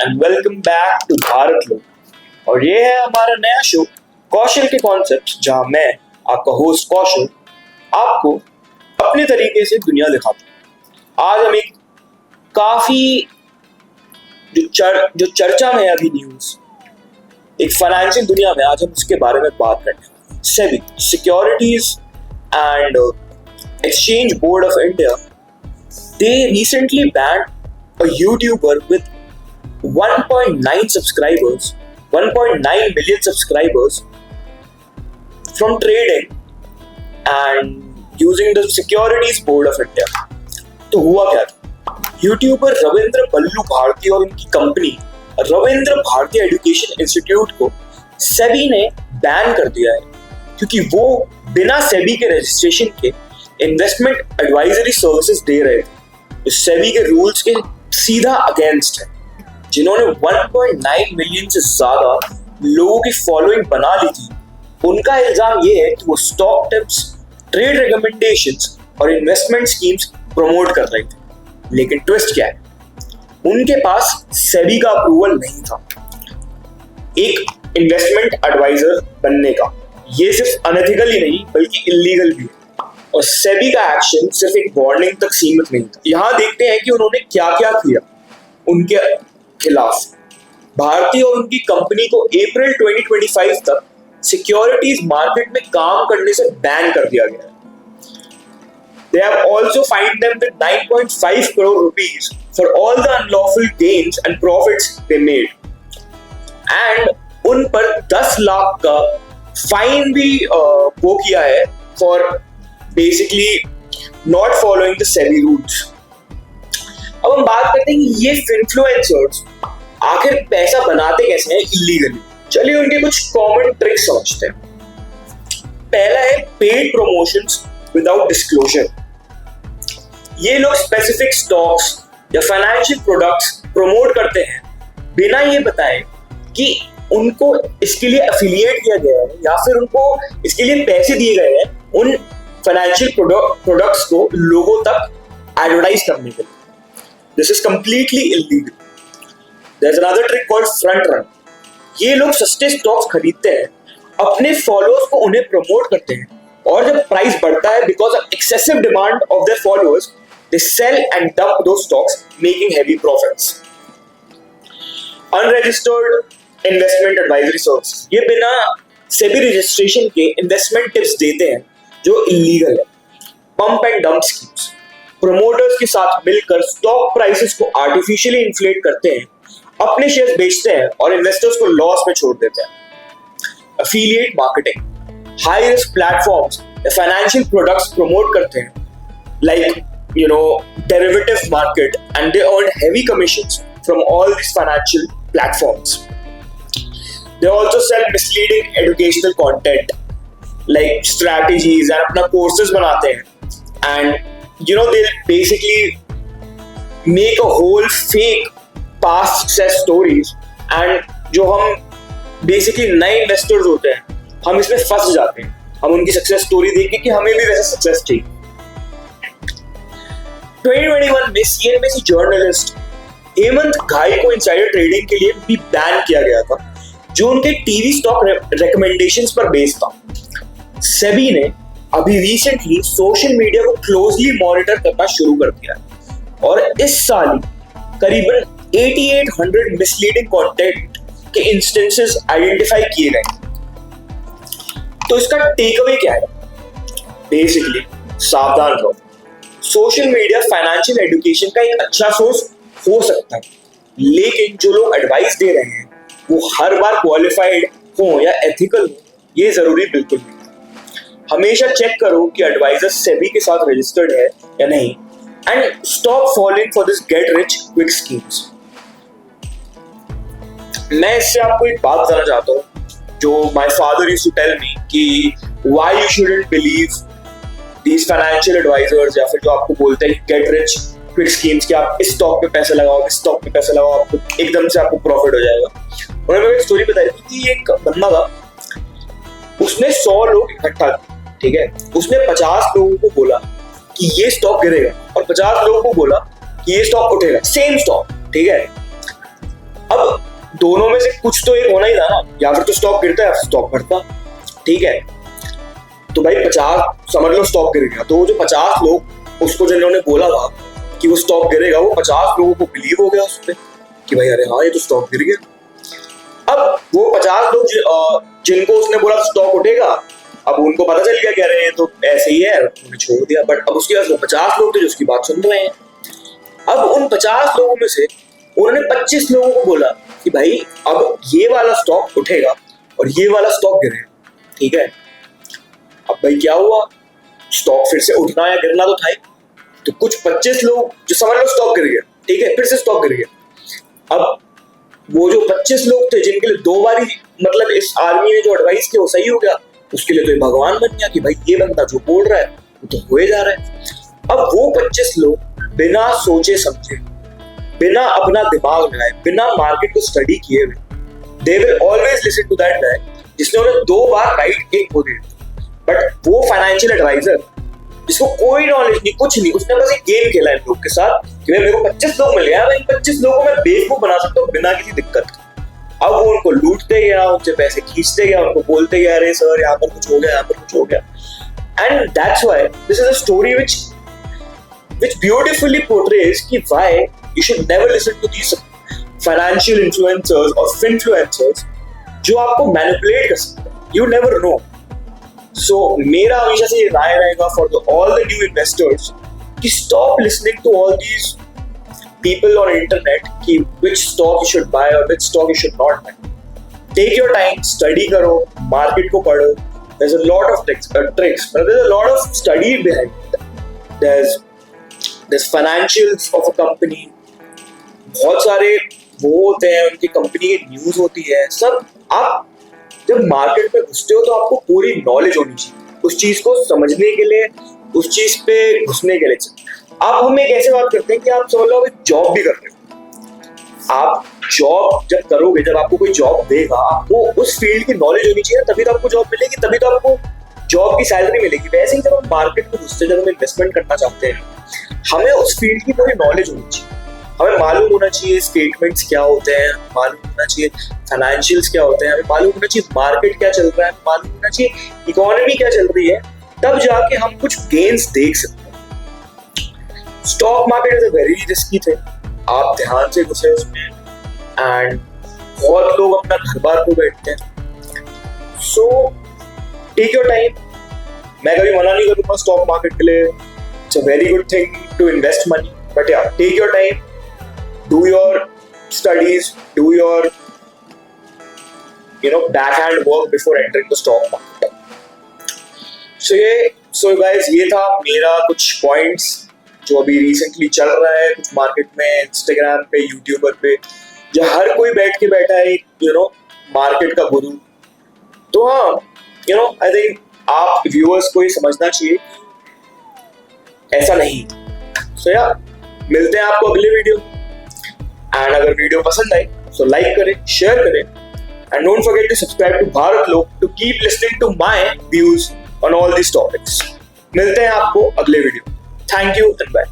And welcome back to Bharat लोग। और ये है हमारा नया शो कौशल के कॉन्सेप्ट, जहां मैं आपका होस्ट कौशल आपको अपने तरीके से दुनिया दिखाता हूं। आज हम एक काफी जो चर्चा में है अभी न्यूज, एक फाइनेंशियल दुनिया में, आज हम उसके बारे में बात करते हैं। SEBI, securities and exchange board of India, they recently banned a YouTuber with 1.9 subscribers, 1.9 million subscribers from trading and using the Securities Board of India. तो हुआ क्या था? यूट्यूबर रविंद्र बल्लू भारती और उनकी company Ravindra Bharti education institute को सेबी ने बैन कर दिया है, क्योंकि वो बिना सेबी के रजिस्ट्रेशन के इन्वेस्टमेंट एडवाइजरी सर्विसेज दे रहे थे। तो सेबी के रूल्स के सीधा अगेंस्ट है। जिन्होंने 1.9 मिलियन से ज्यादा लोगों की फॉलोइंग बना ली थी, उनका इल्जाम ये है कि वो स्टॉक टिप्स, ट्रेड रिकमेंडेशंस और इन्वेस्टमेंट स्कीम्स प्रमोट कर रहे थे। लेकिन ट्विस्ट क्या है, उनके पास सेबी का अप्रूवल नहीं था एक इन्वेस्टमेंट एडवाइजर बनने का। ये सिर्फ अनएथिकल ही नहीं बल्कि इलीगल भी है, और सेबी का एक्शन सिर्फ एक वार्निंग तक सीमित नहीं था। यहां देखते हैं कि उन्होंने क्या क्या किया उनके खिलाफ। भारती और उनकी कंपनी को अप्रैल 2025 तक सिक्योरिटीज मार्केट में काम करने से बैन कर दिया गया है। They have also fined them with 9.5 crore rupees for all the unlawful gains and profits they made. And उन पर 10 लाख का फाइन भी वो किया है for basically not following the SEBI rules. अब हम बात करते हैं कि ये इन्फ्लुएंसर्स आखिर पैसा बनाते कैसे हैं इलीगली। चलिए उनके कुछ कॉमन ट्रिक्स समझते हैं। पहला है पेड प्रमोशंस विदाउट डिस्क्लोजर। ये लोग स्पेसिफिक स्टॉक्स या फाइनेंशियल प्रोडक्ट्स प्रमोट करते हैं बिना ये बताए कि उनको इसके लिए एफिलिएट किया गया है या फिर उनको इसके लिए पैसे दिए गए हैं उन फाइनेंशियल प्रोडक्ट्स को लोगों तक एडवर्टाइज करने के लिए। This is completely illegal. There is another trick called front run. ये लोग सस्ते स्टॉक्स खरीदते हैं, अपने फॉलोअर्स को उन्हें प्रमोट करते हैं, और जब प्राइस बढ़ता है because of excessive demand of their followers, they sell and dump those stocks, making heavy profits. Unregistered investment advisory service, ये बिना सेबी रजिस्ट्रेशन के इन्वेस्टमेंट टिप्स देते हैं जो इलीगल है। Pump and dump schemes, promoters के साथ मिलकर स्टॉक प्राइसेस को आर्टिफिशियली इन्फ्लेट करते हैं, अपने शेयर्स बेचते हैं और इन्वेस्टर्स को लॉस में छोड़ देते हैं। Affiliate marketing, high risk platforms financial products promote करते हैं, like derivative market, and they earn heavy commissions from all this financial platforms. They also sell misleading educational content like strategies and अपना courses बनाते हैं, and they basically make a whole fake past success stories, and जो हम basically नए investors होते हैं हम इसमें फंस जाते हैं। हम उनकी सक्सेस स्टोरी देख के कि हमें भी वैसा सक्सेस चाहिए। 2021 में CNBC जर्नलिस्ट हेमंत घाई को इनसाइडर ट्रेडिंग के लिए भी बैन किया गया था, जो उनके टीवी स्टॉक रिकमेंडेशंस पर बेस्ड था। सेबी ने अभी रिसेंटली सोशल मीडिया को क्लोजली मॉनिटर करना शुरू कर दिया है, और इस साल करीबन 8800 मिसलीडिंग कंटेंट के इंस्टेंसेस आइडेंटिफाई किए गए। तो इसका टेक अवे क्या है? बेसिकली सावधान रहो। सोशल मीडिया फाइनेंशियल एजुकेशन का एक अच्छा सोर्स हो सकता है, लेकिन जो लोग एडवाइस दे रहे हैं वो हर बार क्वालिफाइड हो या एथिकल हो, ये जरूरी बिल्कुल नहीं। हमेशा चेक करो कि एडवाइजर सेबी के साथ रजिस्टर्ड है या नहीं, and stop following for this get rich quick schemes. मैं इससे आपको एक बात बताना चाहता हूँ जो my father used to tell me, कि why you shouldn't believe these financial advisors, या फिर जो आपको बोलते हैं गेट रिच क्विक स्कीम्स कि आप इस स्टॉक पे पैसे लगाओ, इस स्टॉक पे पैसे लगाओ, आपको एकदम से आपको प्रॉफिट हो जाएगा। उन्होंने एक स्टोरी बताई थी कि एक बंदा था, उसने 100 लोग इकट्ठा किए, ठीक है, उसने 50 लोगों को बोला कि ये स्टॉक गिरेगा और 50 लोगों को बोला कि ये स्टॉक उठेगा, सेम स्टॉक, ठीक है। अब दोनों में से कुछ तो एक होना ही था ना, या फिर तो स्टॉक गिरता है या फिर स्टॉक बढ़ता। ठीक है, तो भाई 50 समझ लो स्टॉक गिर गया, तो वो जो 50 लोग उसको जिन्होंने बोला था कि वो स्टॉक गिरेगा, वो 50 लोगों को बिलीव हो गया उस पर कि भाई अरे हाँ ये तो स्टॉक गिर गया। अब वो 50 लोग जिनको उसने बोला स्टॉक उठेगा, अब उनको पता चल गया कि अरे ये तो ऐसे ही है, उन्होंने छोड़ दिया। बट अब उसके पास वो 50 लोग थे जो उसकी बात सुन रहे हैं। अब उन 50 लोगों में से उन्होंने 25 लोगों को बोला कि भाई अब ये वाला स्टॉक उठेगा और ये वाला स्टॉक गिरेगा। ठीक है, अब भाई क्या हुआ, स्टॉक फिर से उठना या गिरना तो था ही। तो कुछ 25 लोग जो समझ लो स्टॉक गिर गया, ठीक है, फिर से स्टॉक गिर गया। अब वो जो 25 लोग थे जिनके लिए 2 बारी मतलब इस आदमी ने जो एडवाइस किया वो सही हो गया, उसके लिए तो ये भगवान बन गया कि भाई ये बंदा जो बोल रहा है वो तो हो जा रहा है। अब वो 25 लोग बिना सोचे समझे, बिना अपना दिमाग लगाए, बिना मार्केट को स्टडी किए हुए, they will always listen to that guy जिसने उन्हें 2 बार राइट एक को दिया। बट वो फाइनेंशियल एडवाइजर जिसको कोई नॉलेज नहीं, कुछ नहीं, उसने बस एक गेम खेला इन लोग के साथ कि भाई मेरे को 25 लोग मिल गया, मैं इन 25 लोगों को मैं बेवकूफ बना सकता हूँ बिना किसी दिक्कत के। अब वो उनको लूटते गया, उनसे पैसे खींचते गया, उनको बोलते गया अरे सर यहाँ पर कुछ हो गया, यहाँ पर कुछ हो गया। And that's why this is a story which beautifully portrays कि why you should never listen to these financial influencers or finfluencers जो आपको manipulate कर सकते हैं। You never know. So मेरा हमेशा से ये राय रहेगा for all the new investors कि stop listening to all these people on internet कि which stock you should buy or which stock you should not buy. Take your time, study करो, market को पढ़ो. There's a lot of tricks, but there's a lot of study behind it. There's financials of a company, बहुत सारे वो होते हैं, उनकी company की न्यूज होती है, सब। आप जब मार्केट में घुसते हो तो आपको पूरी नॉलेज होनी चाहिए उस चीज को समझने के लिए, उस चीज पे घुसने के लिए। आप हम एक ऐसे बात करते हैं कि आप समझ लो आप जॉब भी कर रहे हो। आप जॉब जब करोगे, जब आपको कोई जॉब देगा, आपको उस फील्ड की नॉलेज होनी चाहिए, तभी तो आपको जॉब मिलेगी, तभी तो आपको जॉब की सैलरी मिलेगी। वैसे ही जब हम मार्केट में घुसते हैं, जब हम इन्वेस्टमेंट करना चाहते हैं, हमें उस फील्ड की पूरी नॉलेज होनी चाहिए। हमें मालूम होना चाहिए स्टेटमेंट्स क्या होते हैं, मालूम होना चाहिए फाइनेंशियल्स क्या होते हैं, हमें मालूम होना चाहिए मार्केट क्या चल रहा है, मालूम होना चाहिए इकोनॉमी क्या चल रही है, तब जाके हम कुछ गेन्स देख सकते हैं। Stock market is a very risky thing, आप ध्यान से घुसे उसमें, एंड बहुत लोग अपना घर बार को बैठते हैं। So take your time. मैं कभी मना नहीं करूंगा स्टॉक मार्केट के लिए, it's a very good thing to invest money, but yeah, take your time, do your studies, do your backhand work before entering the stock market. So guys, ये था मेरा कुछ points जो अभी recently चल रहा है कुछ मार्केट में, इंस्टाग्राम पे, यूट्यूबर पे, जो हर कोई बैठ के बैठा है मार्केट का गुरु। तो हाँ, आई थिंक आप व्यूअर्स को ये समझना चाहिए ऐसा नहीं। सो या मिलते हैं आपको अगले वीडियो, एंड अगर वीडियो पसंद आई तो लाइक करें, शेयर करें, and don't forget to subscribe to Bharat लोग to keep listening to my views on all this topics. मिलते हैं आपको अगले वीडियो। Thank you and bye.